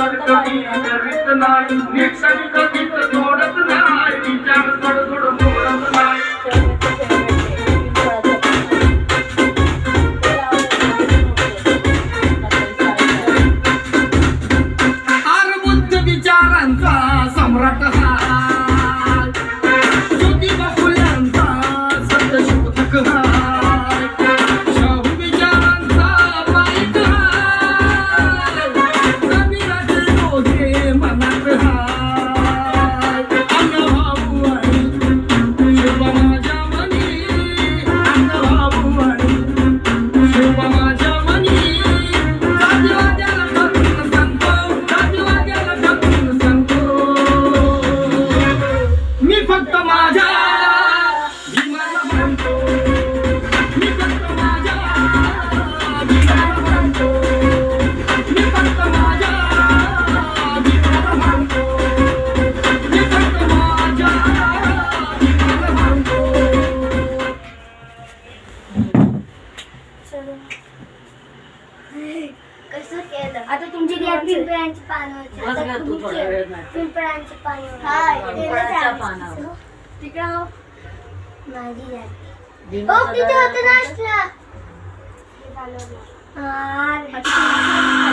विचार कधी करीत नाही नीट सगळी कधीच सोडत नाही विचार थोडं थोडं मोडत नाही आरबुद्ध विचारांचा सम्राट हा ज्योतिबा फुल्यांचा सत्यशोधक हा शाहू विचारांचा माईक हा कबीराचे डोळे मनात हाय अण्णाभाऊ आणि शिवबा माझ्या मनी अण्णाभाऊ आणि शिवबा माझ्या मनी जातीवाद्याला करून सांगतो जातीवाद्याला करून सांगतो मी फक्त माझ्या भीमाला म्हणतो मी फक्त माझ्या भीमाला म्हणतो मी फक्त माझ्या भीमाला म्हणतो मी फक्त माझ्या भीमाला म्हणतो कसं केलं आता तुमची पिंपळांची पानं होती बस आता गं, तू थोडा वेळ नाही. पिंपळांची पानं हाय, पिंपळाच्या पानावर. तिकडं माझी जाती भीमाचा तिथे दादा होतं नाश्ता